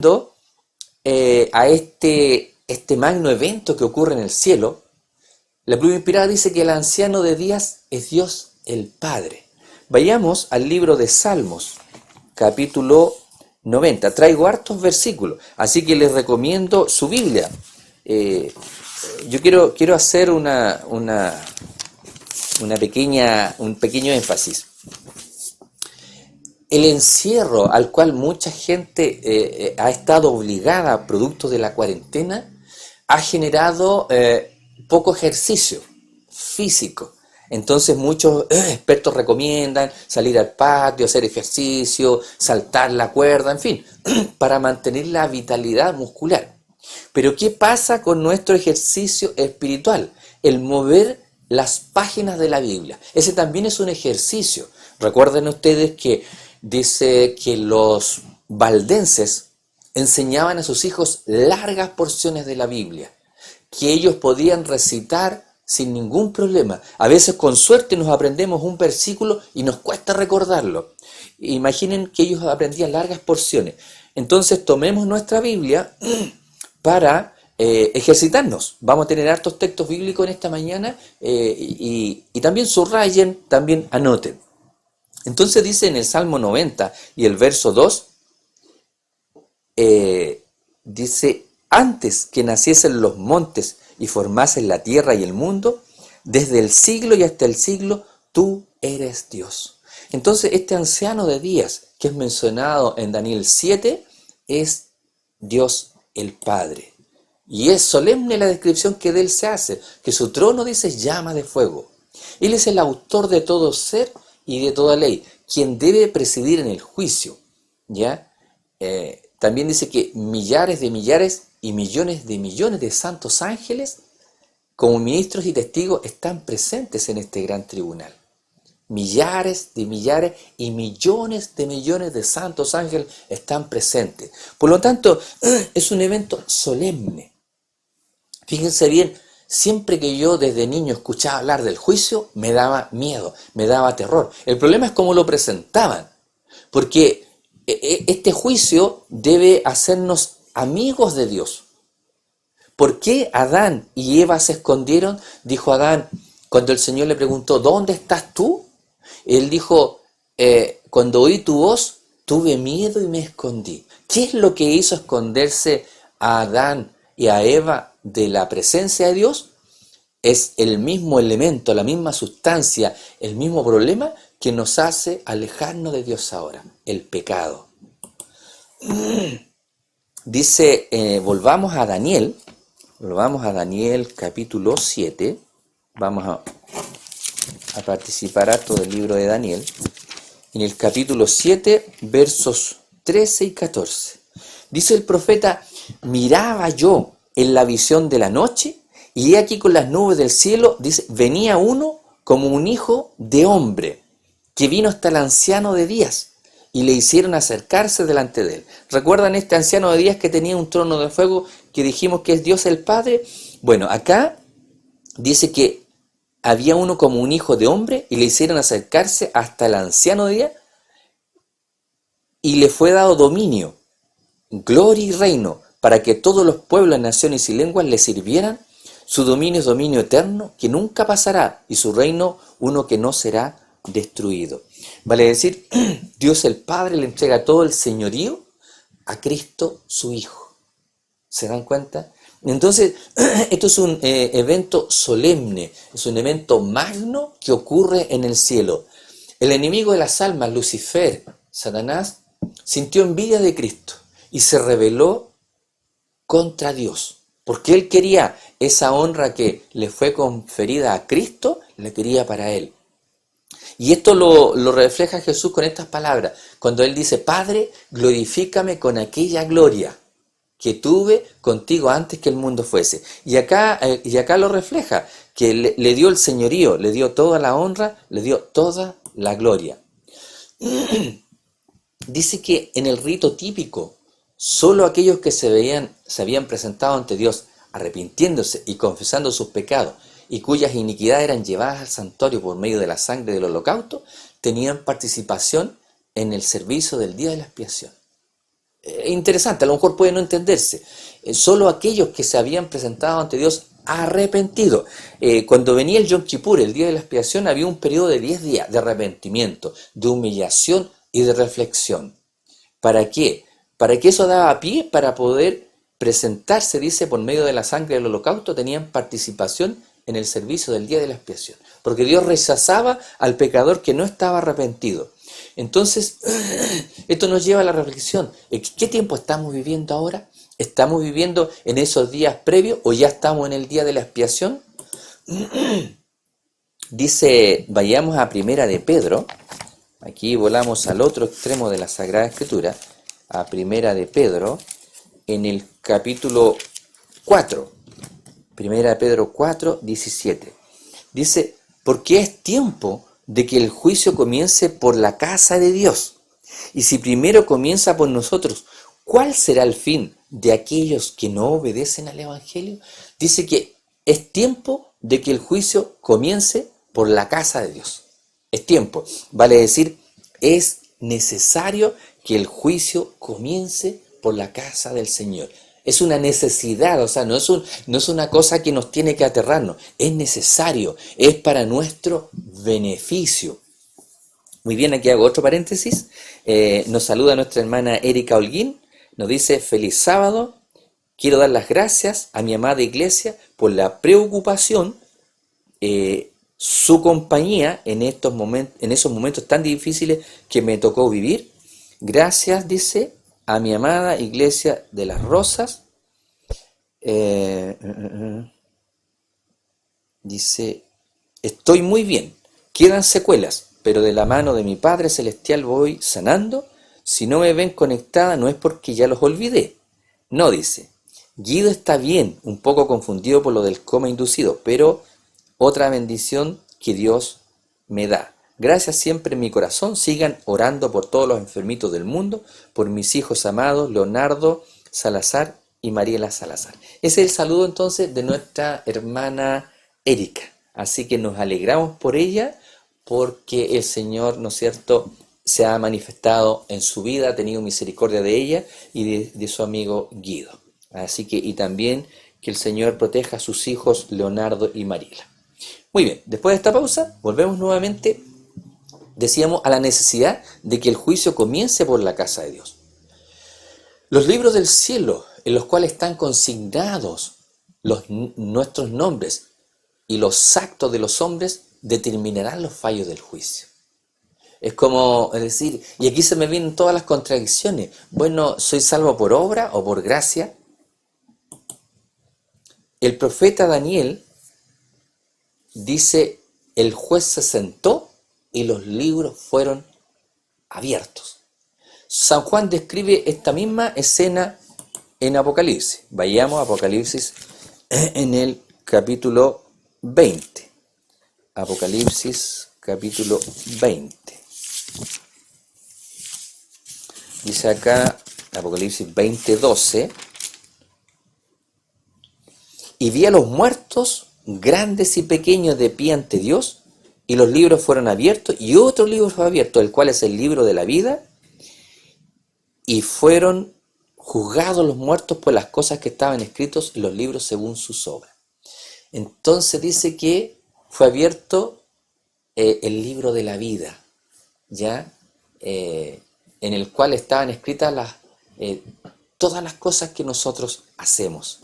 A este magno evento que ocurre en el cielo, la pluma inspirada dice que el anciano de días es Dios el Padre. Vayamos al libro de Salmos, capítulo 90. Traigo hartos versículos, así que les recomiendo su Biblia. Yo quiero hacer un pequeño énfasis. El encierro al cual mucha gente ha estado obligada producto de la cuarentena ha generado poco ejercicio físico. Entonces muchos expertos recomiendan salir al patio, hacer ejercicio, saltar la cuerda, en fin, para mantener la vitalidad muscular. Pero ¿qué pasa con nuestro ejercicio espiritual? El mover las páginas de la Biblia. Ese también es un ejercicio. Recuerden ustedes que dice que los valdenses enseñaban a sus hijos largas porciones de la Biblia, que ellos podían recitar sin ningún problema. A veces con suerte nos aprendemos un versículo y nos cuesta recordarlo. Imaginen que ellos aprendían largas porciones. Entonces tomemos nuestra Biblia para ejercitarnos. Vamos a tener hartos textos bíblicos en esta mañana y también subrayen, también anoten. Entonces dice en el Salmo 90 y el verso 2, dice, antes que naciesen los montes y formasen la tierra y el mundo, desde el siglo y hasta el siglo, tú eres Dios. Entonces este anciano de días que es mencionado en Daniel 7 es Dios el Padre. Y es solemne la descripción que de él se hace, que su trono dice llama de fuego. Él es el autor de todo ser y de toda ley, quien debe presidir en el juicio, ¿ya? También dice que millares de millares y millones de santos ángeles, como ministros y testigos, están presentes en este gran tribunal. Millares de millares y millones de santos ángeles están presentes. Por lo tanto, es un evento solemne. Fíjense bien, siempre que yo desde niño escuchaba hablar del juicio, me daba miedo, me daba terror. El problema es cómo lo presentaban, porque este juicio debe hacernos amigos de Dios. ¿Por qué Adán y Eva se escondieron? Dijo Adán, cuando el Señor le preguntó, ¿dónde estás tú? Él dijo, cuando oí tu voz, tuve miedo y me escondí. ¿Qué es lo que hizo esconderse a Adán y a Eva de la presencia de Dios? Es el mismo elemento, la misma sustancia, el mismo problema que nos hace alejarnos de Dios ahora, el pecado. Dice, volvamos a Daniel capítulo 7, vamos a participar harto del libro de Daniel, en el capítulo 7, versos 13 y 14. Dice el profeta, miraba yo en la visión de la noche, y he aquí con las nubes del cielo, dice, venía uno como un hijo de hombre, que vino hasta el anciano de días, y le hicieron acercarse delante de él. ¿Recuerdan este anciano de días que tenía un trono de fuego, que dijimos que es Dios el Padre? Bueno, acá dice que había uno como un hijo de hombre, y le hicieron acercarse hasta el anciano de días, y le fue dado dominio, gloria y reino, para que todos los pueblos, naciones y lenguas le sirvieran. Su dominio es dominio eterno, que nunca pasará, y su reino uno que no será destruido. Vale decir, Dios el Padre le entrega todo el señorío a Cristo su Hijo. ¿Se dan cuenta? Entonces, esto es un evento solemne, es un evento magno que ocurre en el cielo. El enemigo de las almas, Lucifer, Satanás, sintió envidia de Cristo y se rebeló contra Dios, porque él quería esa honra que le fue conferida a Cristo, la quería para él. Y esto lo refleja Jesús con estas palabras, cuando él dice, Padre, glorifícame con aquella gloria que tuve contigo antes que el mundo fuese. Y acá lo refleja, que le dio el señorío, le dio toda la honra, le dio toda la gloria. Dice que en el rito típico, solo aquellos que se habían presentado ante Dios arrepintiéndose y confesando sus pecados y cuyas iniquidades eran llevadas al santuario por medio de la sangre del holocausto, tenían participación en el servicio del día de la expiación. interesante, a lo mejor puede no entenderse. Solo aquellos que se habían presentado ante Dios arrepentidos. Cuando venía el Yom Kippur, el día de la expiación, había un periodo de 10 días de arrepentimiento, de humillación y de reflexión. ¿Para qué? Para que eso daba pie para poder presentarse, dice, por medio de la sangre del holocausto, tenían participación en el servicio del día de la expiación. Porque Dios rechazaba al pecador que no estaba arrepentido. Entonces, esto nos lleva a la reflexión. ¿Qué tiempo estamos viviendo ahora? ¿Estamos viviendo en esos días previos o ya estamos en el día de la expiación? Dice, vayamos a Primera de Pedro. Aquí volamos al otro extremo de la Sagrada Escritura, a Primera de Pedro, en el capítulo 4. Primera de Pedro 4, 17. Dice, porque es tiempo de que el juicio comience por la casa de Dios. Y si primero comienza por nosotros, ¿cuál será el fin de aquellos que no obedecen al Evangelio? Dice que es tiempo de que el juicio comience por la casa de Dios. Es tiempo, vale decir, es necesario que el juicio comience por la casa del Señor. Es una necesidad, o sea, no es una cosa que nos tiene que aterrarnos, es necesario, es para nuestro beneficio. Muy bien, aquí hago otro paréntesis. Nos saluda nuestra hermana Erika Holguín, nos dice, feliz sábado, quiero dar las gracias a mi amada iglesia por la preocupación, su compañía en esos momentos tan difíciles que me tocó vivir. Gracias, dice, a mi amada iglesia de las Rosas. Dice, estoy muy bien, quedan secuelas, pero de la mano de mi Padre Celestial voy sanando. Si no me ven conectada no es porque ya los olvidé. No, dice, Guido está bien, un poco confundido por lo del coma inducido, pero otra bendición que Dios me da. Gracias siempre en mi corazón. Sigan orando por todos los enfermitos del mundo, por mis hijos amados, Leonardo Salazar y Mariela Salazar. Ese es el saludo entonces de nuestra hermana Erika. Así que nos alegramos por ella, porque el Señor, ¿no es cierto?, se ha manifestado en su vida, ha tenido misericordia de ella y de su amigo Guido. Así que, y también que el Señor proteja a sus hijos Leonardo y Mariela. Muy bien, después de esta pausa, volvemos nuevamente, decíamos, a la necesidad de que el juicio comience por la casa de Dios. Los libros del cielo, en los cuales están consignados nuestros nombres y los actos de los hombres, determinarán los fallos del juicio. Es como decir, y aquí se me vienen todas las contradicciones. Bueno, ¿soy salvo por obra o por gracia? El profeta Daniel dice, el juez se sentó y los libros fueron abiertos. San Juan describe esta misma escena en Apocalipsis. Vayamos a Apocalipsis en el capítulo 20. Apocalipsis capítulo 20. Dice acá, Apocalipsis 20:12, y vi a los muertos, grandes y pequeños, de pie ante Dios, y los libros fueron abiertos, y otro libro fue abierto, el cual es el libro de la vida, y fueron juzgados los muertos por las cosas que estaban escritos en los libros según sus obras. Entonces dice que fue abierto el libro de la vida, ¿ya? En el cual estaban escritas todas las cosas que nosotros hacemos.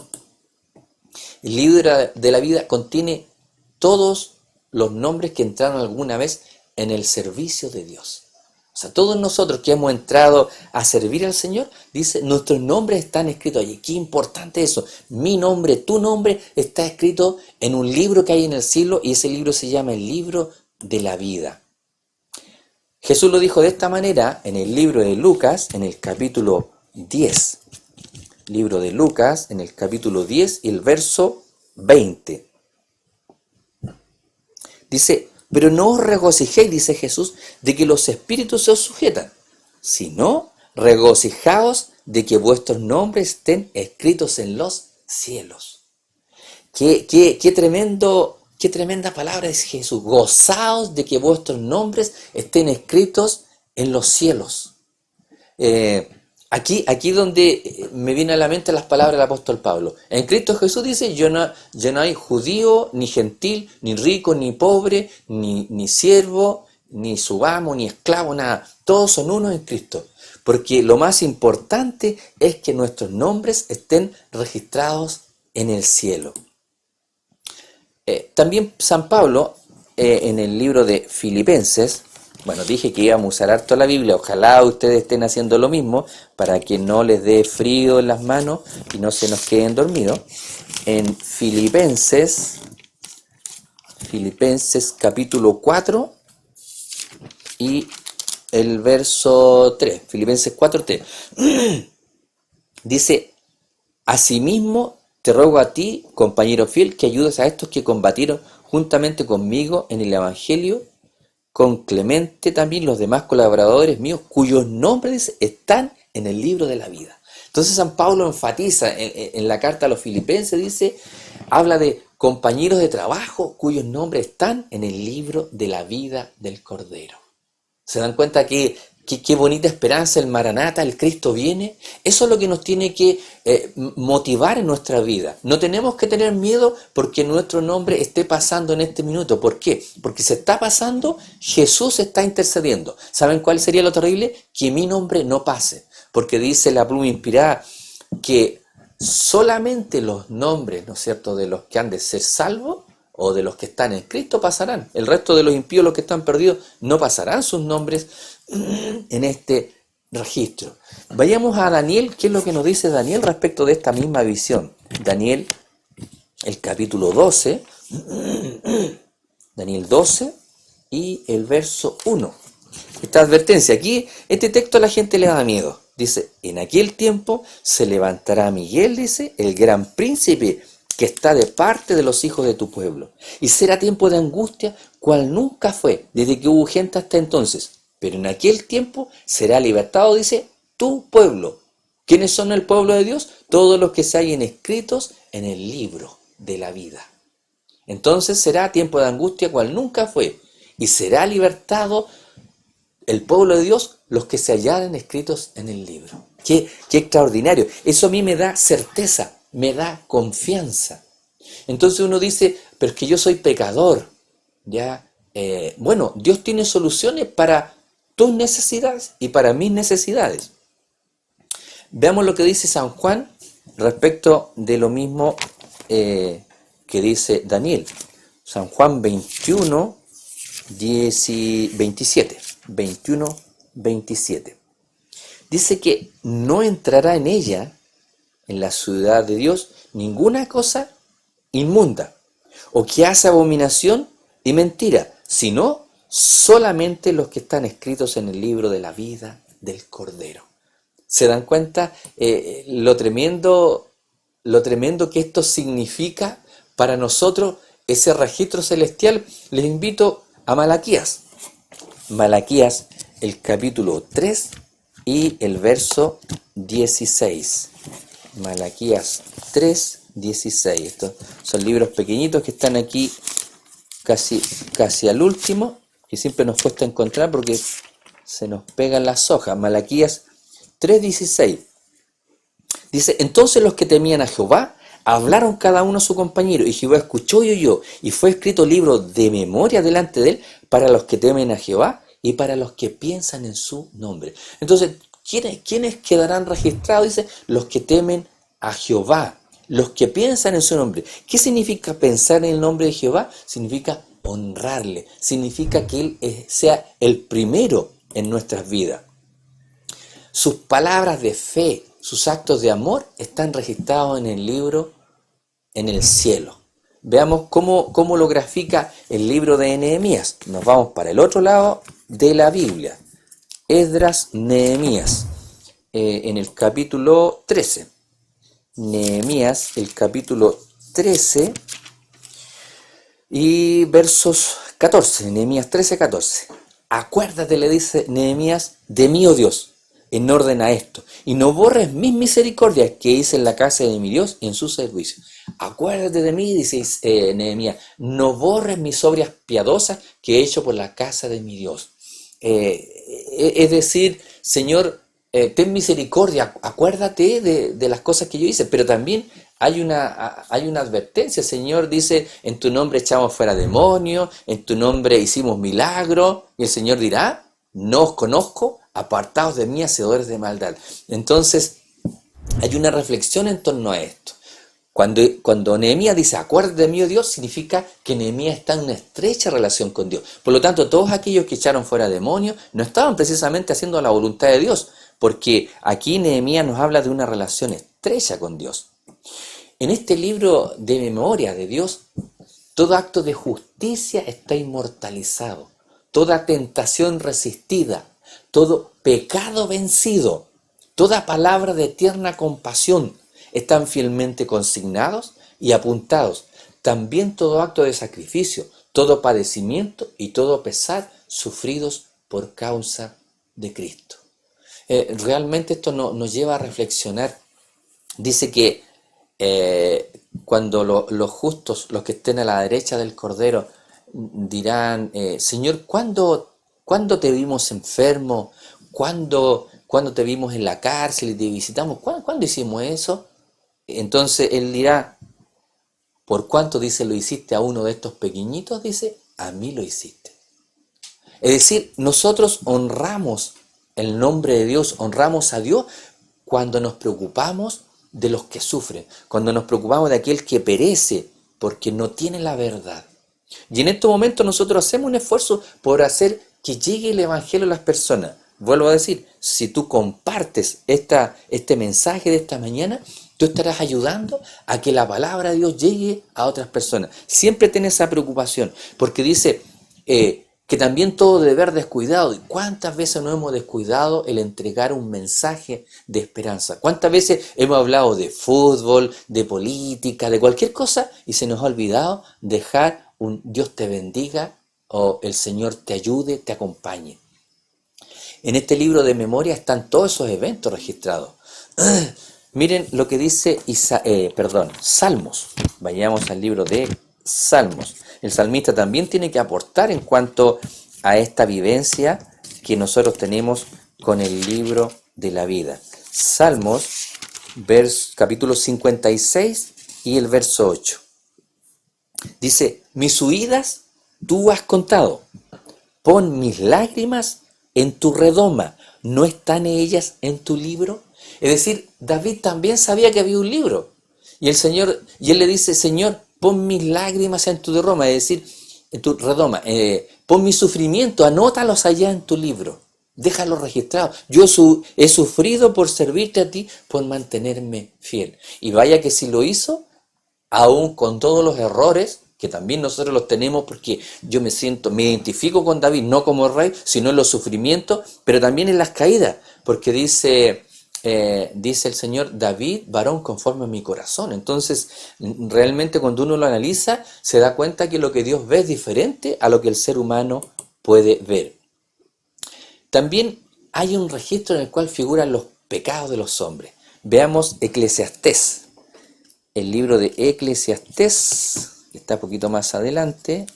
El libro de la vida contiene todos los nombres que entraron alguna vez en el servicio de Dios. O sea, todos nosotros que hemos entrado a servir al Señor, dice, nuestros nombres están escritos allí. Qué importante eso. Mi nombre, tu nombre está escrito en un libro que hay en el cielo, y ese libro se llama el libro de la vida. Jesús lo dijo de esta manera en el libro de Lucas, en el capítulo 10. Libro de Lucas, en el capítulo 10 y el verso 20. Dice, pero no os regocijéis, dice Jesús, de que los espíritus se os sujetan, sino regocijaos de que vuestros nombres estén escritos en los cielos. Qué tremenda palabra es Jesús. Gozaos de que vuestros nombres estén escritos en los cielos. Aquí donde me viene a la mente las palabras del apóstol Pablo. En Cristo Jesús dice, ya no hay judío, ni gentil, ni rico, ni pobre, ni siervo, ni subamo, ni esclavo, nada. Todos son uno en Cristo. Porque lo más importante es que nuestros nombres estén registrados en el cielo. También San Pablo, en el libro de Filipenses, bueno, dije que íbamos a usar harto la Biblia, ojalá ustedes estén haciendo lo mismo para que no les dé frío en las manos y no se nos queden dormidos. En Filipenses capítulo 4 y el verso 3, Filipenses 4:3, dice: asimismo te ruego a ti, compañero fiel, que ayudes a estos que combatieron juntamente conmigo en el Evangelio, con Clemente también los demás colaboradores míos, cuyos nombres están en el libro de la vida. Entonces San Pablo enfatiza en la carta a los filipenses, dice, habla de compañeros de trabajo cuyos nombres están en el libro de la vida del Cordero. ¿Se dan cuenta que qué bonita esperanza, el Maranata, el Cristo viene? Eso es lo que nos tiene que motivar en nuestra vida. No tenemos que tener miedo porque nuestro nombre esté pasando en este minuto. ¿Por qué? Porque se está pasando, Jesús está intercediendo. ¿Saben cuál sería lo terrible? Que mi nombre no pase. Porque dice la pluma inspirada que solamente los nombres, ¿no es cierto?, de los que han de ser salvos o de los que están en Cristo pasarán. El resto de los impíos, los que están perdidos, no pasarán sus nombres en este registro. Vayamos a Daniel. ¿Qué es lo que nos dice Daniel respecto de esta misma visión? Daniel, el capítulo 12, Daniel 12 y el verso 1. Esta advertencia, aquí este texto a la gente le da miedo. Dice, en aquel tiempo se levantará Miguel, dice, el gran príncipe que está de parte de los hijos de tu pueblo. Y será tiempo de angustia, cual nunca fue, desde que hubo gente hasta entonces. Pero en aquel tiempo será libertado, dice, tu pueblo. ¿Quiénes son el pueblo de Dios? Todos los que se hallen escritos en el libro de la vida. Entonces será tiempo de angustia, cual nunca fue. Y será libertado el pueblo de Dios, los que se hallaren escritos en el libro. Qué extraordinario. Eso a mí me da certeza, me da confianza. Entonces uno dice, pero es que yo soy pecador. ¿Ya? Bueno, Dios tiene soluciones para tus necesidades y para mis necesidades. Veamos lo que dice San Juan respecto de lo mismo que dice Daniel. San Juan 21, 27. 21, 27. Dice que no entrará en ella, en la ciudad de Dios, ninguna cosa inmunda o que hace abominación y mentira, sino solamente los que están escritos en el libro de la vida del Cordero. ¿Se dan cuenta lo tremendo que esto significa para nosotros, ese registro celestial? Les invito a Malaquías, el capítulo 3 y el verso 16. Malaquías 3, 16. Estos son libros pequeñitos que están aquí casi al último, que siempre nos cuesta encontrar porque se nos pegan las hojas. Malaquías 3, 16. Dice, entonces los que temían a Jehová hablaron cada uno a su compañero, y Jehová escuchó y oyó, y fue escrito libro de memoria delante de él para los que temen a Jehová y para los que piensan en su nombre. Entonces, ¿quiénes quedarán registrados? Dice, los que temen a Jehová, los que piensan en su nombre. ¿Qué significa pensar en el nombre de Jehová? Significa honrarle, significa que Él sea el primero en nuestras vidas. Sus palabras de fe, sus actos de amor están registrados en el libro, en el cielo. Veamos cómo lo grafica el libro de Nehemías. Nos vamos para el otro lado de la Biblia. Esdras, Nehemías, en el capítulo 13. Nehemías, el capítulo 13 y versos 14. Nehemías 13, 14. Acuérdate, le dice Nehemías, de mí, oh Dios, en orden a esto, y no borres mis misericordias que hice en la casa de mi Dios y en su servicio. Acuérdate de mí, dice Nehemías, no borres mis obras piadosas que he hecho por la casa de mi Dios. Es decir, Señor, ten misericordia, acuérdate de las cosas que yo hice, pero también hay una advertencia. El Señor dice, en tu nombre echamos fuera demonios, en tu nombre hicimos milagros, y el Señor dirá, no os conozco, apartaos de mí, hacedores de maldad. Entonces, hay una reflexión en torno a esto. Cuando Nehemías dice, acuérdate de mí, oh Dios, significa que Nehemías está en una estrecha relación con Dios. Por lo tanto, todos aquellos que echaron fuera demonios no estaban precisamente haciendo la voluntad de Dios, porque aquí Nehemías nos habla de una relación estrecha con Dios. En este libro de memoria de Dios, todo acto de justicia está inmortalizado, toda tentación resistida, todo pecado vencido, toda palabra de tierna compasión, están fielmente consignados y apuntados. También todo acto de sacrificio, todo padecimiento y todo pesar sufridos por causa de Cristo. Realmente esto nos lleva a reflexionar. Dice que cuando los justos, los que estén a la derecha del Cordero, dirán, Señor, ¿cuándo te vimos enfermo? ¿Cuándo te vimos en la cárcel y te visitamos? ¿Cuándo hicimos eso? Entonces él dirá, ¿por cuánto, dice, lo hiciste a uno de estos pequeñitos? Dice, a mí lo hiciste. Es decir, nosotros honramos el nombre de Dios, honramos a Dios cuando nos preocupamos de los que sufren, cuando nos preocupamos de aquel que perece porque no tiene la verdad. Y en estos momentos nosotros hacemos un esfuerzo por hacer que llegue el Evangelio a las personas. Vuelvo a decir, si tú compartes este mensaje de esta mañana, tú estarás ayudando a que la palabra de Dios llegue a otras personas. Siempre ten esa preocupación, porque dice que también todo debe haber descuidado. ¿Y cuántas veces nos hemos descuidado el entregar un mensaje de esperanza? ¿Cuántas veces hemos hablado de fútbol, de política, de cualquier cosa, y se nos ha olvidado dejar un Dios te bendiga o el Señor te ayude, te acompañe? En este libro de memoria están todos esos eventos registrados. Miren lo que dice Salmos. Vayamos al libro de Salmos. El salmista también tiene que aportar en cuanto a esta vivencia que nosotros tenemos con el libro de la vida. Salmos, capítulo 56 y el verso 8. Dice, mis huidas tú has contado, pon mis lágrimas en tu redoma, ¿no están ellas en tu libro? Es decir, David también sabía que había un libro. Y él le dice, Señor, pon mis lágrimas en tu redoma, es decir, en tu redoma, pon mis sufrimientos, anótalos allá en tu libro, déjalos registrados. Yo he sufrido por servirte a ti, por mantenerme fiel. Y vaya que si lo hizo, aún con todos los errores, que también nosotros los tenemos, porque yo me identifico con David, no como rey, sino en los sufrimientos, pero también en las caídas, porque dice el Señor, David, varón conforme a mi corazón. Entonces, realmente cuando uno lo analiza, se da cuenta que lo que Dios ve es diferente a lo que el ser humano puede ver. También hay un registro en el cual figuran los pecados de los hombres. Veamos Eclesiastés, el libro de Eclesiastés, que está un poquito más adelante,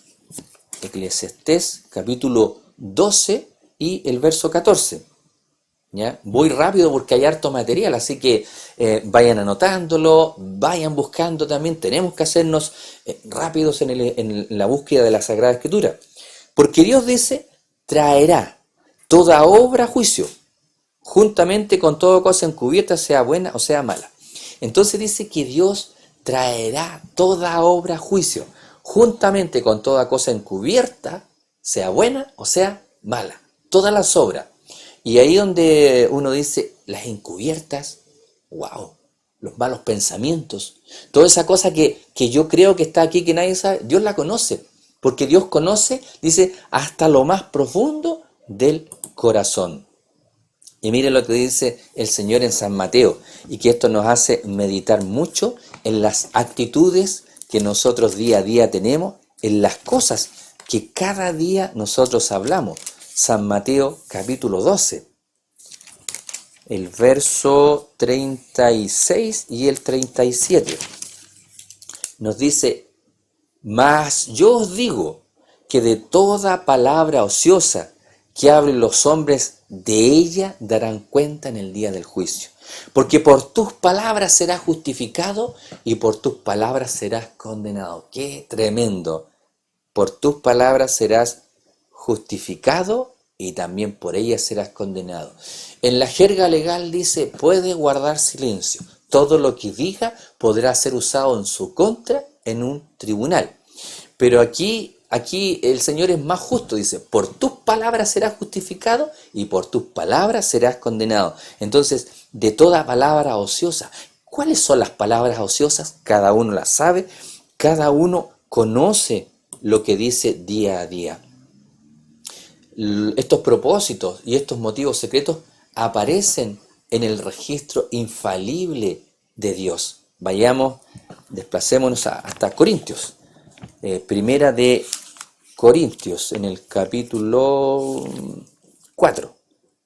Eclesiastés, capítulo 12 y el verso 14. ¿Ya? Voy rápido porque hay harto material, así que vayan anotándolo, vayan buscando también. Tenemos que hacernos rápidos en la búsqueda de la Sagrada Escritura. Porque Dios dice, traerá toda obra a juicio, juntamente con toda cosa encubierta, sea buena o sea mala. Entonces dice que Dios traerá toda obra a juicio, juntamente con toda cosa encubierta, sea buena o sea mala. Todas las obras. Y ahí donde uno dice, las encubiertas, wow, los malos pensamientos, toda esa cosa que yo creo que está aquí, que nadie sabe, Dios la conoce, porque Dios conoce, dice, hasta lo más profundo del corazón. Y miren lo que dice el Señor en San Mateo, y que esto nos hace meditar mucho en las actitudes que nosotros día a día tenemos, en las cosas que cada día nosotros hablamos. San Mateo capítulo 12, el verso 36 y el 37. Nos dice, mas yo os digo que de toda palabra ociosa que hablen los hombres de ella darán cuenta en el día del juicio. Porque por tus palabras serás justificado y por tus palabras serás condenado. ¡Qué tremendo! Por tus palabras serás justificado y también por ellas serás condenado. En la jerga legal dice, puede guardar silencio. Todo lo que diga podrá ser usado en su contra en un tribunal. Pero aquí el Señor es más justo, dice, por tus palabras serás justificado y por tus palabras serás condenado. Entonces, de toda palabra ociosa, ¿cuáles son las palabras ociosas? Cada uno las sabe, cada uno conoce lo que dice día a día. Estos propósitos y estos motivos secretos aparecen en el registro infalible de Dios. Vayamos, desplacémonos hasta Corintios. Primera de Corintios, en el capítulo 4.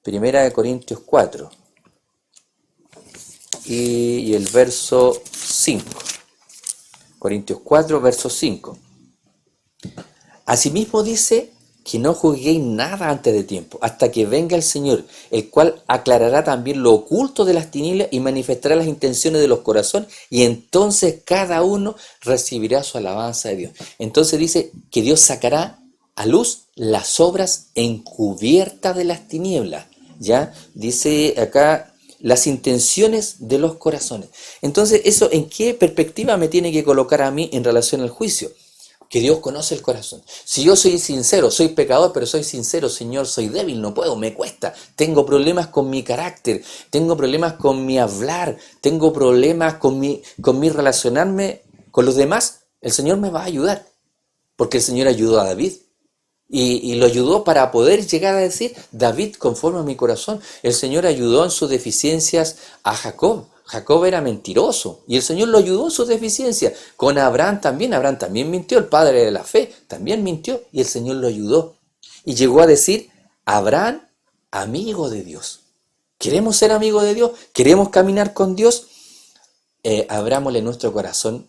Primera de Corintios 4. Y el verso 5. Corintios 4, verso 5. Asimismo dice que no juzguéis nada antes de tiempo, hasta que venga el Señor, el cual aclarará también lo oculto de las tinieblas y manifestará las intenciones de los corazones, y entonces cada uno recibirá su alabanza de Dios. Entonces dice que Dios sacará a luz las obras encubiertas de las tinieblas, ¿ya? Dice acá las intenciones de los corazones. Entonces, ¿eso en qué perspectiva me tiene que colocar a mí en relación al juicio? Que Dios conoce el corazón. Si yo soy sincero, soy pecador, pero soy sincero, Señor, soy débil, no puedo, me cuesta, tengo problemas con mi carácter, tengo problemas con mi hablar, tengo problemas con mi relacionarme con los demás, el Señor me va a ayudar, porque el Señor ayudó a David. Y lo ayudó para poder llegar a decir, David, conforme a mi corazón. El Señor ayudó en sus deficiencias a Jacob. Jacob era mentiroso y el Señor lo ayudó en sus deficiencias. Con Abraham también mintió, el padre de la fe, también mintió y el Señor lo ayudó. Y llegó a decir, Abraham, amigo de Dios. ¿Queremos ser amigos de Dios? ¿Queremos caminar con Dios? Abrámosle nuestro corazón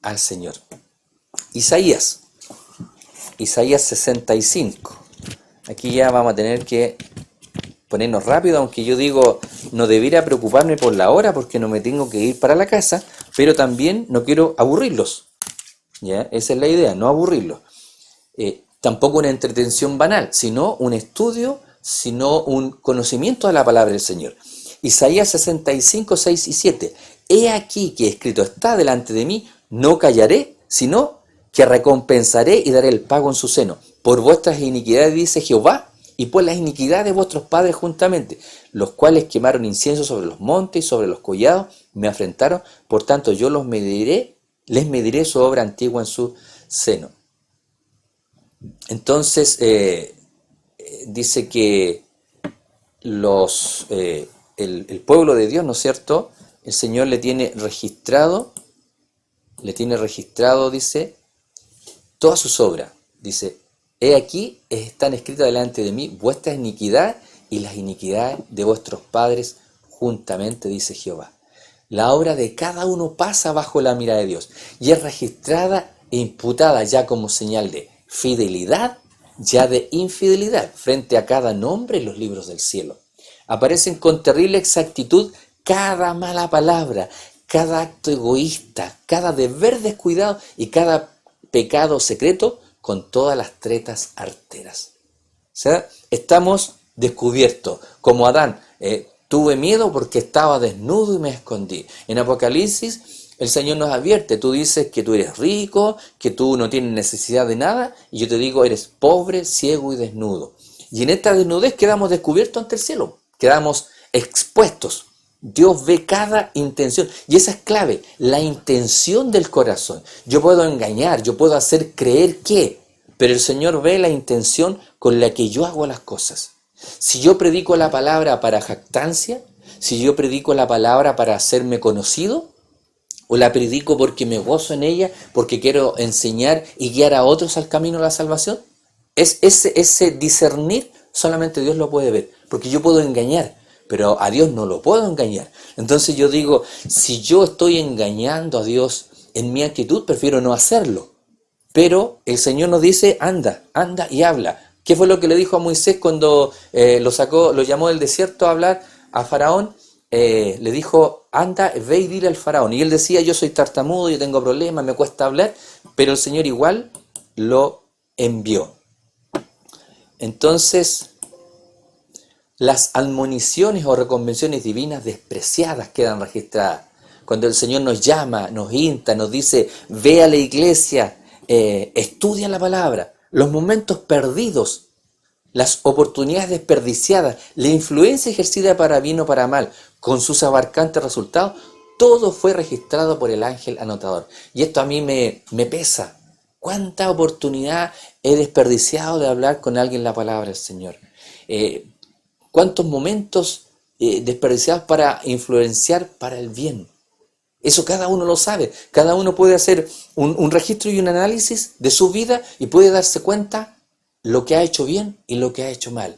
al Señor. Isaías 65. Aquí ya vamos a tener que ponernos rápido, aunque yo digo, no debiera preocuparme por la hora porque no me tengo que ir para la casa, pero también no quiero aburrirlos. ¿Ya? Esa es la idea, no aburrirlos. Tampoco una entretención banal, sino un estudio, sino un conocimiento de la palabra del Señor. Isaías 65, 6 y 7. He aquí que escrito está delante de mí, no callaré, sino que recompensaré y daré el pago en su seno. Por vuestras iniquidades, dice Jehová, y por las iniquidades de vuestros padres juntamente, los cuales quemaron incienso sobre los montes y sobre los collados, me afrentaron, por tanto yo les mediré su obra antigua en su seno. Entonces, dice que el pueblo de Dios, ¿no es cierto? El Señor le tiene registrado, dice, todas sus obras. Dice, he aquí están escritas delante de mí vuestras iniquidades y las iniquidades de vuestros padres juntamente, dice Jehová. La obra de cada uno pasa bajo la mirada de Dios y es registrada e imputada ya como señal de fidelidad, ya de infidelidad, frente a cada nombre en los libros del cielo. Aparecen con terrible exactitud cada mala palabra, cada acto egoísta, cada deber descuidado y cada pecado secreto con todas las tretas arteras. O sea, estamos descubiertos. Como Adán, tuve miedo porque estaba desnudo y me escondí. En Apocalipsis, el Señor nos advierte. Tú dices que tú eres rico, que tú no tienes necesidad de nada, y yo te digo, eres pobre, ciego y desnudo. Y en esta desnudez quedamos descubiertos ante el cielo. Quedamos expuestos. Dios ve cada intención y esa es clave, la intención del corazón. Yo puedo engañar, yo puedo hacer creer que, pero el Señor ve la intención con la que yo hago las cosas. Si yo predico la palabra para jactancia, si yo predico la palabra para hacerme conocido, o la predico porque me gozo en ella, porque quiero enseñar y guiar a otros al camino de la salvación, ese discernir solamente Dios lo puede ver, porque yo puedo engañar, pero a Dios no lo puedo engañar. Entonces yo digo, si yo estoy engañando a Dios en mi actitud, prefiero no hacerlo. Pero el Señor nos dice, anda y habla. ¿Qué fue lo que le dijo a Moisés cuando lo llamó del desierto a hablar a Faraón? Le dijo, anda, ve y dile al Faraón. Y él decía, yo soy tartamudo, yo tengo problemas, me cuesta hablar, pero el Señor igual lo envió. Entonces, las admoniciones o reconvenciones divinas despreciadas quedan registradas. Cuando el Señor nos llama, nos insta, nos dice, ve a la iglesia, estudia la palabra, los momentos perdidos, las oportunidades desperdiciadas, la influencia ejercida para bien o para mal, con sus abarcantes resultados, todo fue registrado por el ángel anotador. Y esto a mí me pesa. ¿Cuánta oportunidad he desperdiciado de hablar con alguien la palabra del Señor? ¿Cuántos momentos desperdiciados para influenciar para el bien? Eso cada uno lo sabe. Cada uno puede hacer un registro y un análisis de su vida y puede darse cuenta lo que ha hecho bien y lo que ha hecho mal.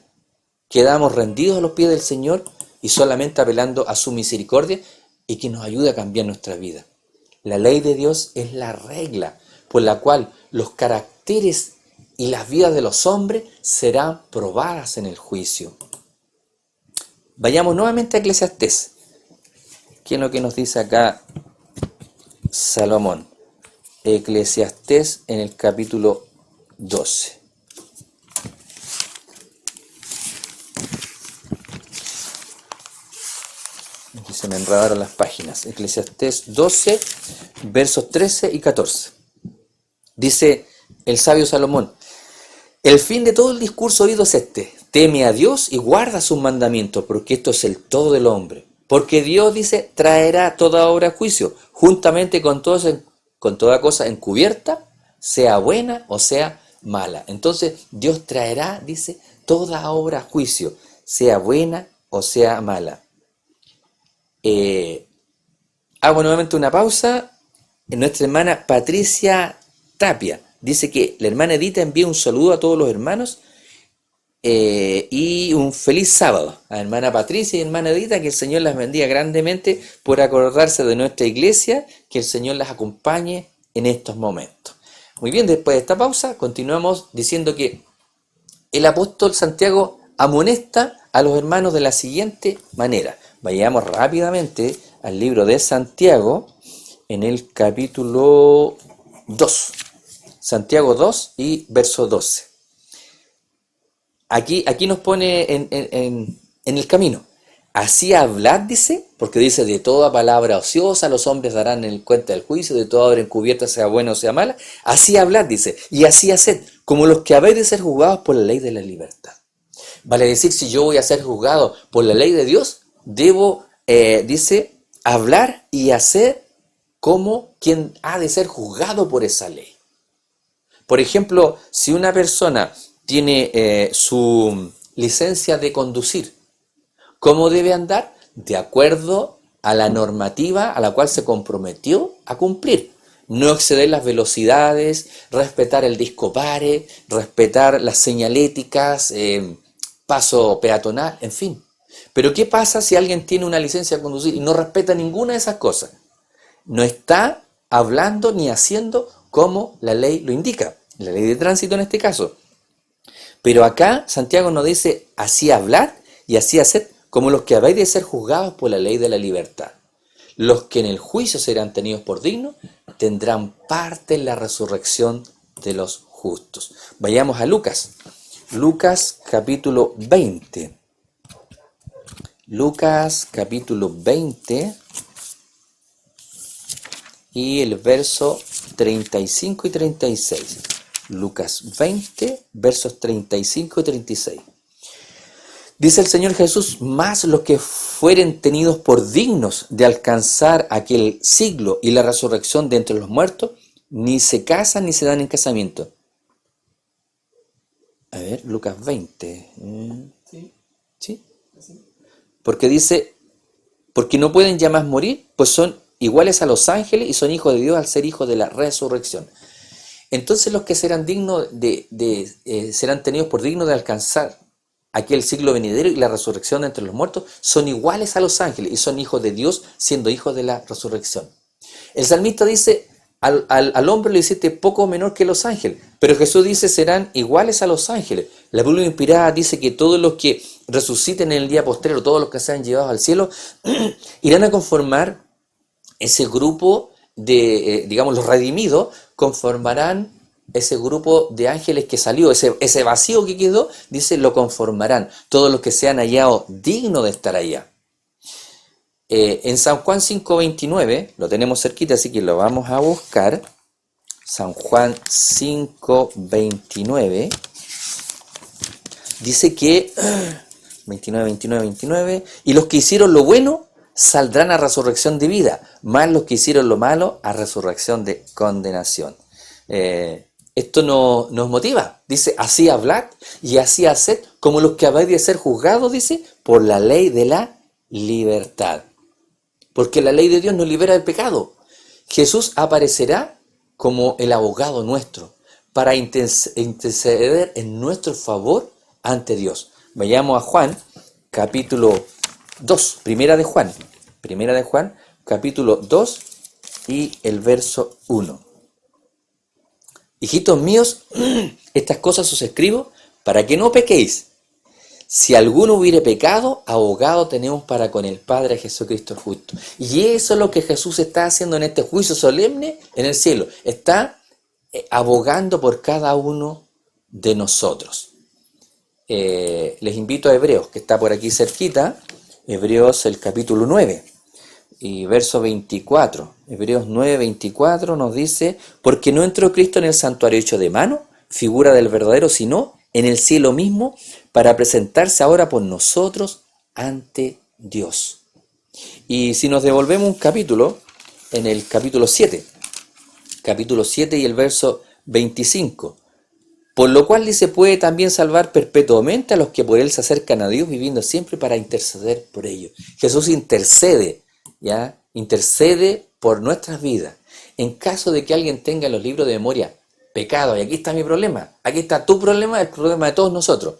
Quedamos rendidos a los pies del Señor y solamente apelando a su misericordia y que nos ayude a cambiar nuestra vida. La ley de Dios es la regla por la cual los caracteres y las vidas de los hombres serán probadas en el juicio. Vayamos nuevamente a Eclesiastés. ¿Qué es lo que nos dice acá Salomón? Eclesiastés en el capítulo 12. Aquí se me enredaron las páginas. Eclesiastés 12, versos 13 y 14. Dice el sabio Salomón, el fin de todo el discurso oído es este, teme a Dios y guarda sus mandamientos, porque esto es el todo del hombre. Porque Dios, dice, traerá toda obra a juicio, juntamente con toda cosa encubierta, sea buena o sea mala. Entonces, Dios traerá, dice, toda obra a juicio, sea buena o sea mala. Hago nuevamente una pausa. Nuestra hermana Patricia Tapia dice que la hermana Edita envía un saludo a todos los hermanos y un feliz sábado a la hermana Patricia y hermana Edita, que el Señor las bendiga grandemente por acordarse de nuestra iglesia, que el Señor las acompañe en estos momentos. Muy bien, después de esta pausa continuamos diciendo que el apóstol Santiago amonesta a los hermanos de la siguiente manera. Vayamos rápidamente al libro de Santiago en el capítulo 2. Santiago 2 y verso 12. Aquí nos pone en el camino. Así hablad, dice, porque dice, de toda palabra ociosa los hombres darán en cuenta del juicio, de toda obra encubierta, sea buena o sea mala. Así hablad, dice, y así haced, como los que habéis de ser juzgados por la ley de la libertad. Vale decir, si yo voy a ser juzgado por la ley de Dios, debo, dice, hablar y hacer como quien ha de ser juzgado por esa ley. Por ejemplo, si una persona tiene su licencia de conducir, ¿cómo debe andar? De acuerdo a la normativa a la cual se comprometió a cumplir. No exceder las velocidades, respetar el disco pare, respetar las señaléticas, paso peatonal, en fin. Pero ¿qué pasa si alguien tiene una licencia de conducir y no respeta ninguna de esas cosas? No está hablando ni haciendo como la ley lo indica, la ley de tránsito en este caso. Pero acá Santiago nos dice, así hablar y así hacer como los que habéis de ser juzgados por la ley de la libertad. Los que en el juicio serán tenidos por dignos tendrán parte en la resurrección de los justos. Vayamos a Lucas. Lucas capítulo 20. Lucas capítulo 20 y el verso 35 y 36. Lucas 20, versos 35 y 36. Dice el Señor Jesús, más los que fueren tenidos por dignos de alcanzar aquel siglo y la resurrección de entre los muertos, ni se casan ni se dan en casamiento. A ver, Lucas 20. ¿Sí? Porque dice, porque no pueden ya más morir, pues son iguales a los ángeles y son hijos de Dios al ser hijos de la resurrección. Entonces los que serán dignos serán tenidos por dignos de alcanzar aquel siglo venidero y la resurrección de entre los muertos, son iguales a los ángeles y son hijos de Dios siendo hijos de la resurrección. El salmista dice, al hombre le hiciste poco menor que los ángeles, pero Jesús dice serán iguales a los ángeles, La Biblia inspirada dice que todos los que resuciten en el día postrero, todos los que sean llevados al cielo, irán a conformar ese grupo de, digamos, los redimidos, conformarán ese grupo de ángeles que salió, ese vacío que quedó, dice, lo conformarán, todos los que sean hallados dignos de estar allá. En San Juan 5:29, lo tenemos cerquita, así que lo vamos a buscar. San Juan 5:29, dice que, 29, y los que hicieron lo bueno saldrán a resurrección de vida, más los que hicieron lo malo a resurrección de condenación. Esto nos motiva, dice, así hablad y así haced como los que habéis de ser juzgados, dice, por la ley de la libertad. Porque la ley de Dios nos libera del pecado. Jesús aparecerá como el abogado nuestro para interceder en nuestro favor ante Dios. Vayamos a Juan, capítulo 2, primera de Juan, capítulo 2 y el verso 1. Hijitos míos, estas cosas os escribo para que no pequéis. Si alguno hubiere pecado, abogado tenemos para con el Padre, Jesucristo el justo. Y eso es lo que Jesús está haciendo en este juicio solemne en el cielo. Está abogando por cada uno de nosotros. Les invito a Hebreos, que está por aquí cerquita. Hebreos, el capítulo 9 y verso 24. Hebreos 9:24 nos dice, porque no entró Cristo en el santuario hecho de mano, figura del verdadero, sino en el cielo mismo, para presentarse ahora por nosotros ante Dios. Y si nos devolvemos un capítulo, en el capítulo 7 y el verso 25, por lo cual dice, puede también salvar perpetuamente a los que por él se acercan a Dios, viviendo siempre para interceder por ellos. Jesús intercede, ¿ya? Intercede por nuestras vidas. En caso de que alguien tenga en los libros de memoria pecado, y aquí está mi problema, aquí está tu problema, el problema de todos nosotros.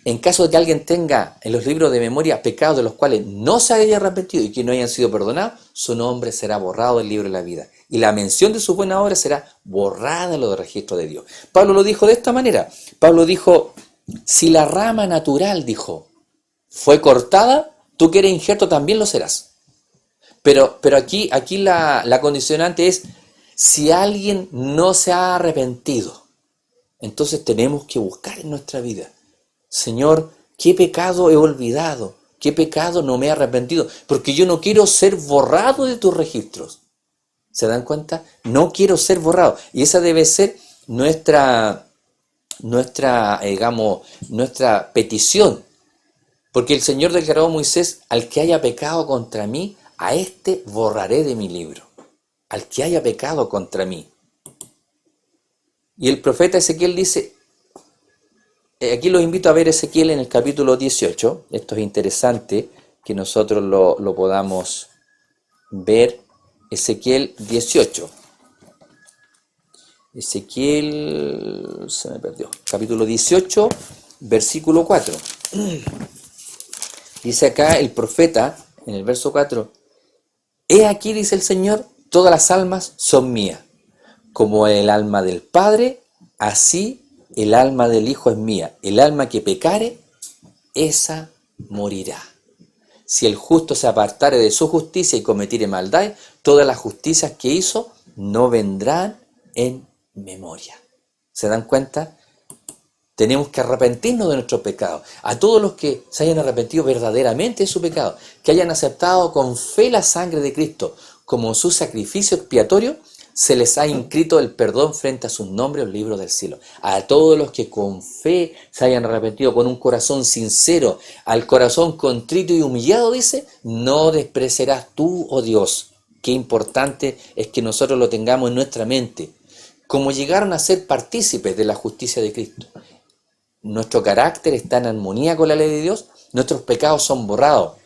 En caso de que alguien tenga en los libros de memoria pecados de los cuales no se haya arrepentido y que no hayan sido perdonados, su nombre será borrado del libro de la vida. Y la mención de sus buenas obras será borrada de los registros de Dios. Pablo lo dijo de esta manera. Pablo dijo, si la rama natural, dijo, fue cortada, tú que eres injerto también lo serás. Pero aquí la condicionante es, si alguien no se ha arrepentido, entonces tenemos que buscar en nuestra vida, Señor, ¿qué pecado he olvidado? ¿Qué pecado no me he arrepentido? Porque yo no quiero ser borrado de tus registros. ¿Se dan cuenta? No quiero ser borrado. Y esa debe ser nuestra petición. Porque el Señor declaró a Moisés, al que haya pecado contra mí, a este borraré de mi libro. Al que haya pecado contra mí. Y el profeta Ezequiel dice, aquí los invito a ver Ezequiel en el capítulo 18, esto es interesante que nosotros lo podamos ver, Ezequiel 18. Ezequiel, se me perdió, capítulo 18, versículo 4. Dice acá el profeta, en el verso 4, he aquí, dice el Señor, todas las almas son mías, como el alma del Padre, así el alma del Hijo es mía. El alma que pecare, esa morirá. Si el justo se apartare de su justicia y cometiere maldad, todas las justicias que hizo no vendrán en memoria. ¿Se dan cuenta? Tenemos que arrepentirnos de nuestros pecados. A todos los que se hayan arrepentido verdaderamente de su pecado, que hayan aceptado con fe la sangre de Cristo como su sacrificio expiatorio, se les ha inscrito el perdón frente a sus nombres en el libro del cielo. A todos los que con fe se hayan arrepentido con un corazón sincero, al corazón contrito y humillado, dice, no despreciarás tú, oh Dios. Qué importante es que nosotros lo tengamos en nuestra mente. Como llegaron a ser partícipes de la justicia de Cristo. Nuestro carácter está en armonía con la ley de Dios, nuestros pecados son borrados,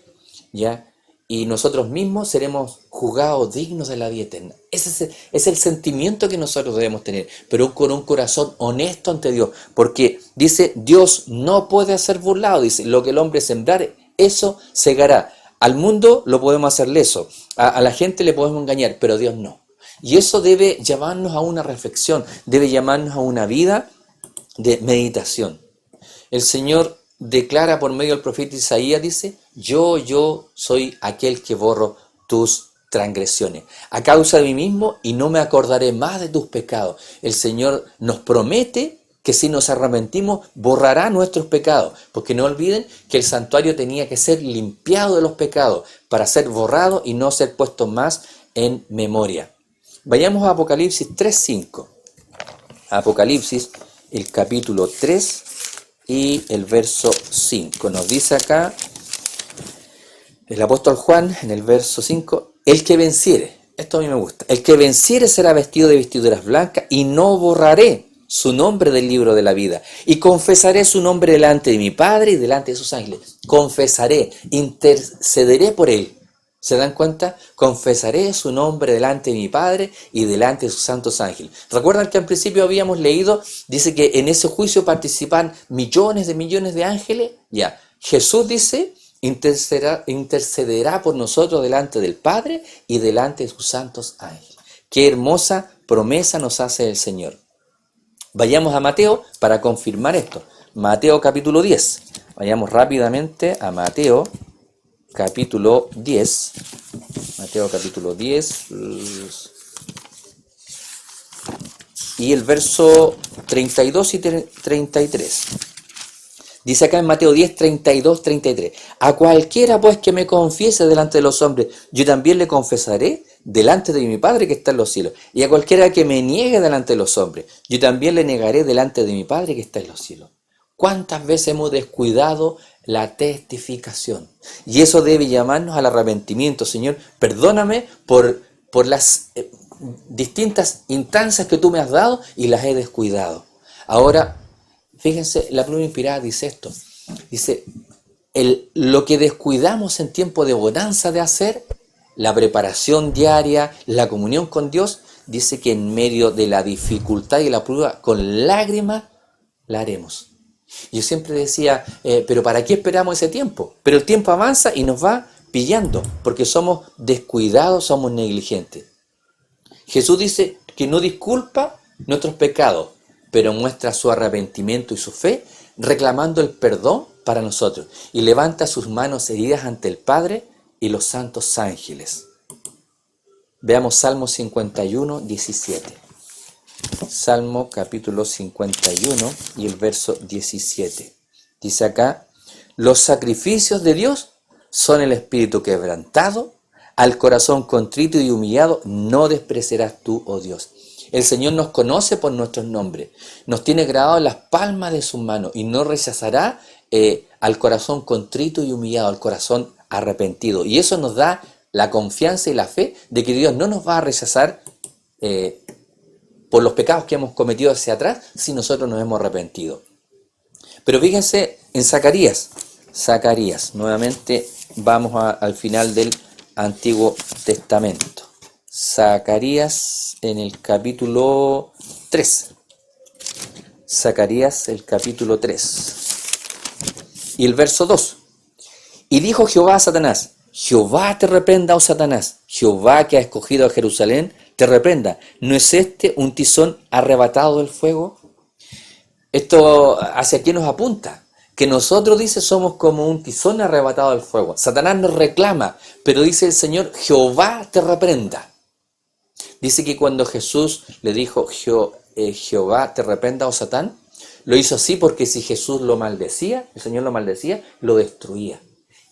¿ya? Y nosotros mismos seremos juzgados dignos de la vida eterna. Ese es el sentimiento que nosotros debemos tener, pero con un corazón honesto ante Dios, porque dice, Dios no puede ser burlado, dice, lo que el hombre sembrare, eso segará. Al mundo lo podemos hacer leso, a la gente le podemos engañar, pero a Dios no. Y eso debe llamarnos a una reflexión, debe llamarnos a una vida de meditación. El Señor declara por medio del profeta Isaías, dice, yo soy aquel que borro tus transgresiones, a causa de mí mismo, y no me acordaré más de tus pecados. El Señor nos promete que si nos arrepentimos, borrará nuestros pecados, porque no olviden que el santuario tenía que ser limpiado de los pecados, para ser borrado y no ser puesto más en memoria. Vayamos a Apocalipsis 3:5. Apocalipsis, el capítulo 3 y el verso 5. Nos dice acá el apóstol Juan en el verso 5, el que venciere, esto a mí me gusta, el que venciere será vestido de vestiduras blancas, y no borraré su nombre del libro de la vida, y confesaré su nombre delante de mi Padre y delante de sus ángeles. Confesaré, intercederé por él. ¿Se dan cuenta? Confesaré su nombre delante de mi Padre y delante de sus santos ángeles. ¿Recuerdan que al principio habíamos leído? Dice que en ese juicio participan millones de ángeles. Ya, Jesús dice, intercederá por nosotros delante del Padre y delante de sus santos ángeles. Qué hermosa promesa nos hace el Señor. Vayamos a Mateo para confirmar esto. Mateo capítulo 10. Vayamos rápidamente a Mateo capítulo 10. Mateo capítulo 10. Y el verso 32 y 33. Dice acá en Mateo 10, 32, 33. A cualquiera pues que me confiese delante de los hombres, yo también le confesaré delante de mi Padre que está en los cielos. Y a cualquiera que me niegue delante de los hombres, yo también le negaré delante de mi Padre que está en los cielos. ¿Cuántas veces hemos descuidado la testificación? Y eso debe llamarnos al arrepentimiento. Señor, perdóname por las distintas instancias que tú me has dado y las he descuidado. Ahora, fíjense, la pluma inspirada dice esto. Dice, lo que descuidamos en tiempo de bonanza de hacer, la preparación diaria, la comunión con Dios, dice que en medio de la dificultad y la prueba, con lágrimas, la haremos. Yo siempre decía, pero ¿para qué esperamos ese tiempo? Pero el tiempo avanza y nos va pillando, porque somos descuidados, somos negligentes. Jesús dice que no disculpa nuestros pecados, pero muestra su arrepentimiento y su fe, reclamando el perdón para nosotros, y levanta sus manos heridas ante el Padre y los santos ángeles. Veamos Salmo 51, 17. Salmo capítulo 51 y el verso 17. Dice acá, los sacrificios de Dios son el espíritu quebrantado, al corazón contrito y humillado no despreciarás tú, oh Dios. El Señor nos conoce por nuestros nombres, nos tiene grabado en las palmas de sus manos y no rechazará al corazón contrito y humillado, al corazón arrepentido. Y eso nos da la confianza y la fe de que Dios no nos va a rechazar por los pecados que hemos cometido hacia atrás si nosotros nos hemos arrepentido. Pero fíjense en Zacarías, nuevamente vamos al final del Antiguo Testamento. Zacarías en el capítulo 3. Zacarías el capítulo 3. Y el verso 2. Y dijo Jehová a Satanás, Jehová te reprenda, oh Satanás, Jehová que ha escogido a Jerusalén, te reprenda. ¿No es este un tizón arrebatado del fuego? Esto hacia qué nos apunta. Que nosotros, dice, somos como un tizón arrebatado del fuego. Satanás nos reclama, pero dice el Señor, Jehová te reprenda. Dice que cuando Jesús le dijo, Jehová te reprenda, oh Satán, lo hizo así porque si Jesús lo maldecía, el Señor lo maldecía, lo destruía.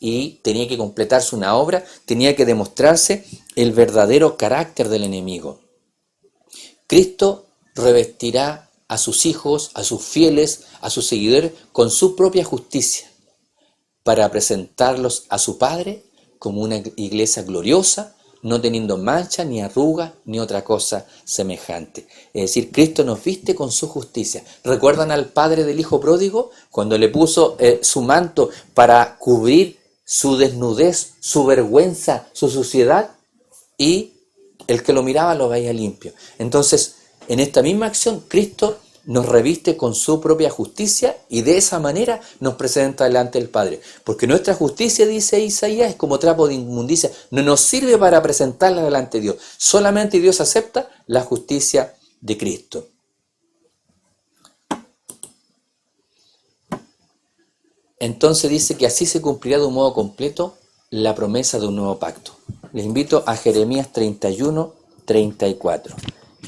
Y tenía que completarse una obra, tenía que demostrarse el verdadero carácter del enemigo. Cristo revestirá a sus hijos, a sus fieles, a sus seguidores, con su propia justicia, para presentarlos a su Padre como una iglesia gloriosa, no teniendo mancha, ni arruga, ni otra cosa semejante. Es decir, Cristo nos viste con su justicia. ¿Recuerdan al padre del hijo pródigo? Cuando le puso su manto para cubrir su desnudez, su vergüenza, su suciedad, y el que lo miraba lo veía limpio. Entonces, en esta misma acción, Cristo nos reviste con su propia justicia y de esa manera nos presenta delante del Padre. Porque nuestra justicia, dice Isaías, es como trapo de inmundicia. No nos sirve para presentarla delante de Dios. Solamente Dios acepta la justicia de Cristo. entonces dice que así se cumplirá de un modo completo la promesa de un nuevo pacto. Les invito a Jeremías 31, 34.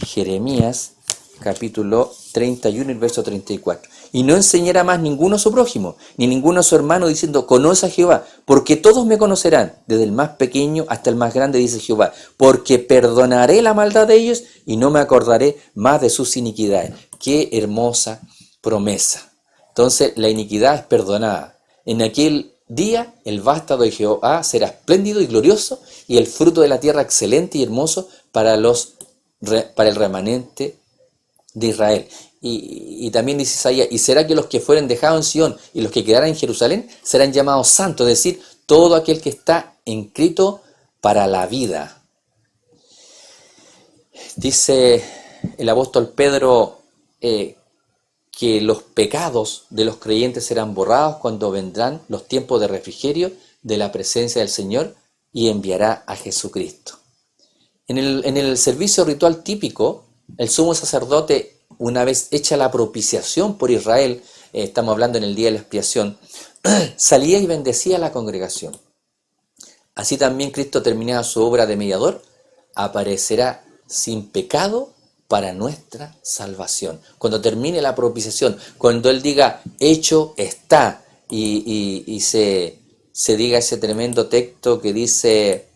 Jeremías capítulo 31, el verso 34. Y no enseñará más ninguno a su prójimo, ni ninguno a su hermano, diciendo, conoce a Jehová, porque todos me conocerán, desde el más pequeño hasta el más grande, dice Jehová, porque perdonaré la maldad de ellos y no me acordaré más de sus iniquidades. Qué hermosa promesa. Entonces la iniquidad es perdonada. En aquel día el vástago de Jehová será espléndido y glorioso, y el fruto de la tierra excelente y hermoso para el remanente de Israel. Y también dice Isaías, y será que los que fueren dejados en Sion y los que quedarán en Jerusalén serán llamados santos, es decir, todo aquel que está inscrito para la vida. Dice el apóstol Pedro que los pecados de los creyentes serán borrados cuando vendrán los tiempos de refrigerio de la presencia del Señor y enviará a Jesucristo. En el servicio ritual típico, el sumo sacerdote, una vez hecha la propiciación por Israel, estamos hablando en el día de la expiación, salía y bendecía a la congregación. Así también Cristo, terminada su obra de mediador, aparecerá sin pecado para nuestra salvación. Cuando termine la propiciación, cuando Él diga, hecho está, y se diga ese tremendo texto que dice,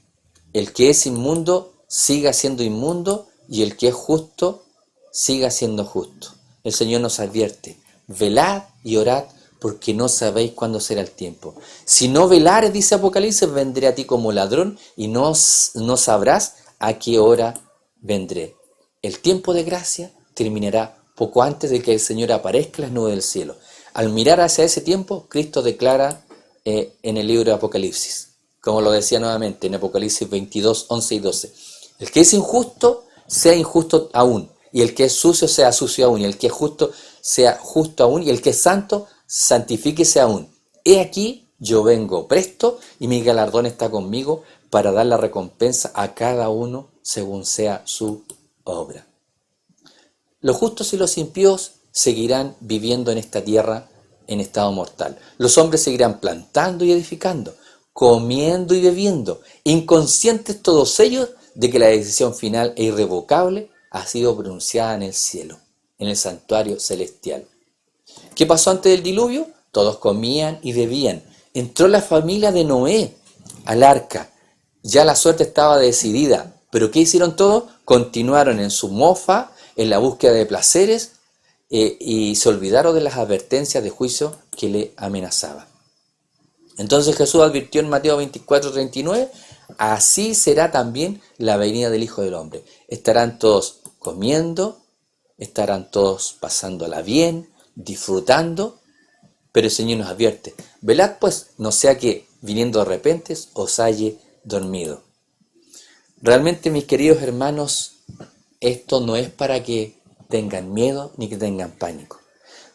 el que es inmundo siga siendo inmundo, y el que es justo siga siendo justo. El Señor nos advierte, velad y orad, porque no sabéis cuándo será el tiempo. Si no velares, dice Apocalipsis, vendré a ti como ladrón, y no sabrás a qué hora vendré. El tiempo de gracia terminará poco antes de que el Señor aparezca en las nubes del cielo. Al mirar hacia ese tiempo, Cristo declara en el libro de Apocalipsis, como lo decía nuevamente en Apocalipsis 22, 11 y 12, el que es injusto, sea injusto aún, y el que es sucio, sea sucio aún, y el que es justo, sea justo aún, y el que es santo, santifíquese aún. He aquí, yo vengo presto, y mi galardón está conmigo, para dar la recompensa a cada uno según sea su obra. Los justos y los impíos seguirán viviendo en esta tierra en estado mortal. Los hombres seguirán plantando y edificando, comiendo y bebiendo, inconscientes todos ellos de que la decisión final e irrevocable ha sido pronunciada en el cielo, en el santuario celestial. ¿Qué pasó antes del diluvio? Todos comían y bebían. Entró la familia de Noé al arca. Ya la suerte estaba decidida. ¿Pero qué hicieron todos? Continuaron en su mofa, en la búsqueda de placeres, y se olvidaron de las advertencias de juicio que le amenazaban. Entonces Jesús advirtió en Mateo 24, 39, así será también la venida del Hijo del Hombre. Estarán todos comiendo, estarán todos pasándola bien, disfrutando, pero el Señor nos advierte, velad pues, no sea que viniendo de repente os halle dormido. Realmente, mis queridos hermanos, esto no es para que tengan miedo ni que tengan pánico.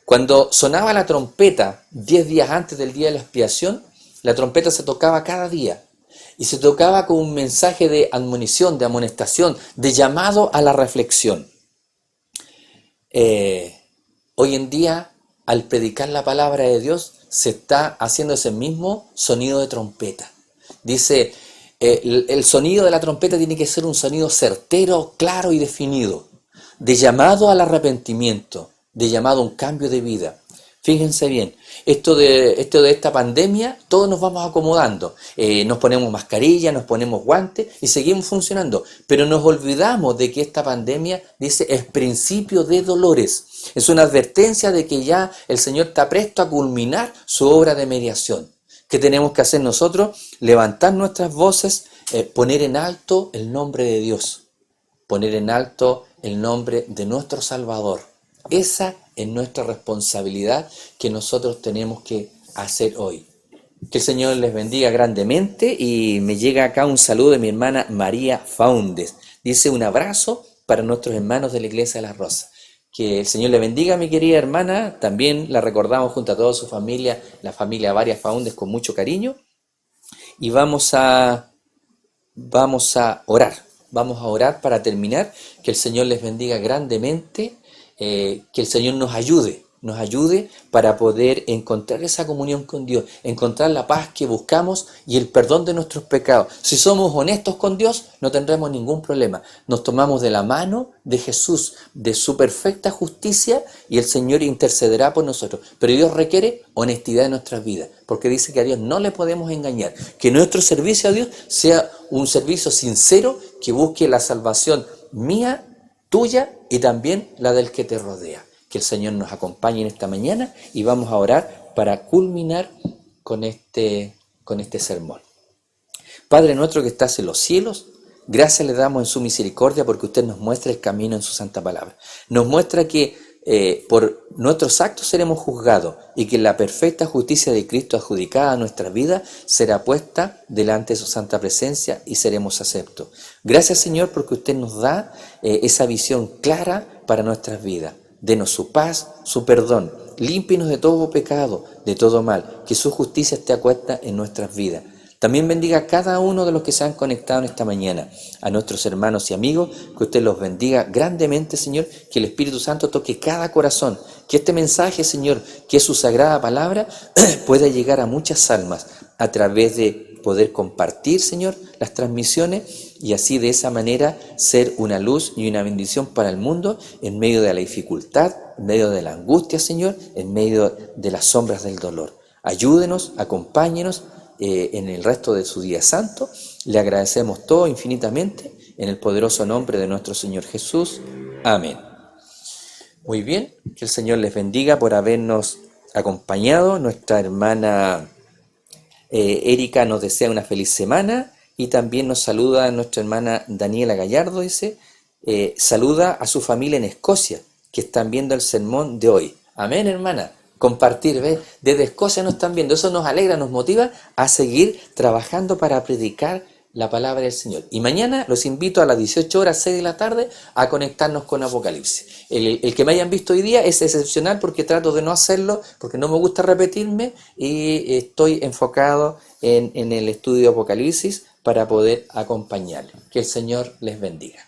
Cuando sonaba la trompeta 10 días antes del día de la expiación, la trompeta se tocaba cada día y se tocaba con un mensaje de admonición, de amonestación, de llamado a la reflexión. Hoy en día, al predicar la palabra de Dios, se está haciendo ese mismo sonido de trompeta. Dice, el sonido de la trompeta tiene que ser un sonido certero, claro y definido, de llamado al arrepentimiento, de llamado a un cambio de vida. Fíjense bien, esto de esta pandemia, todos nos vamos acomodando, nos ponemos mascarilla, nos ponemos guantes y seguimos funcionando, pero nos olvidamos de que esta pandemia, dice, es principio de dolores, es una advertencia de que ya el Señor está presto a culminar su obra de mediación. ¿Qué tenemos que hacer nosotros? Levantar nuestras voces, poner en alto el nombre de Dios, poner en alto el nombre de nuestro Salvador. Esa es nuestra responsabilidad que nosotros tenemos que hacer hoy. Que el Señor les bendiga grandemente, y me llega acá un saludo de mi hermana María Faúndez. Dice, un abrazo para nuestros hermanos de la Iglesia de la Rosa. Que el Señor le bendiga, mi querida hermana. También la recordamos junto a toda su familia, la familia Varias Faúndez, con mucho cariño. Y vamos a orar. Vamos a orar para terminar. Que el Señor les bendiga grandemente. Que el Señor nos ayude nos ayude para poder encontrar esa comunión con Dios, encontrar la paz que buscamos y el perdón de nuestros pecados. Si somos honestos con Dios, no tendremos ningún problema. Nos tomamos de la mano de Jesús, de su perfecta justicia, y el Señor intercederá por nosotros. Pero Dios requiere honestidad en nuestras vidas, porque dice que a Dios no le podemos engañar. Que nuestro servicio a Dios sea un servicio sincero que busque la salvación mía, tuya y también la del que te rodea. Que el Señor nos acompañe en esta mañana y vamos a orar para culminar con este sermón. Padre nuestro que estás en los cielos, gracias le damos en su misericordia porque usted nos muestra el camino en su santa palabra. Nos muestra que por nuestros actos seremos juzgados y que la perfecta justicia de Cristo adjudicada a nuestra vida será puesta delante de su santa presencia y seremos aceptos. Gracias, Señor, porque usted nos da esa visión clara para nuestras vidas. Denos su paz, su perdón, límpienos de todo pecado, de todo mal, que su justicia esté puesta en nuestras vidas. También bendiga a cada uno de los que se han conectado en esta mañana, a nuestros hermanos y amigos, que usted los bendiga grandemente, Señor, que el Espíritu Santo toque cada corazón, que este mensaje, Señor, que es su sagrada palabra, pueda llegar a muchas almas a través de poder compartir, Señor, las transmisiones y así de esa manera ser una luz y una bendición para el mundo en medio de la dificultad, en medio de la angustia, Señor, en medio de las sombras del dolor. Ayúdenos, acompáñenos en el resto de su día santo. Le agradecemos todo infinitamente en el poderoso nombre de nuestro Señor Jesús. Amén. Muy bien, que el Señor les bendiga por habernos acompañado. Nuestra hermana Erika nos desea una feliz semana y también nos saluda nuestra hermana Daniela Gallardo, dice, saluda a su familia en Escocia, que están viendo el sermón de hoy. Amén, hermana. Compartir, ¿ves? Desde Escocia nos están viendo, eso nos alegra, nos motiva a seguir trabajando para predicar la palabra del Señor. Y mañana los invito a las 18 horas, 6 de la tarde, a conectarnos con Apocalipsis. El que me hayan visto hoy día es excepcional porque trato de no hacerlo, porque no me gusta repetirme y estoy enfocado en el estudio de Apocalipsis para poder acompañarles. Que el Señor les bendiga.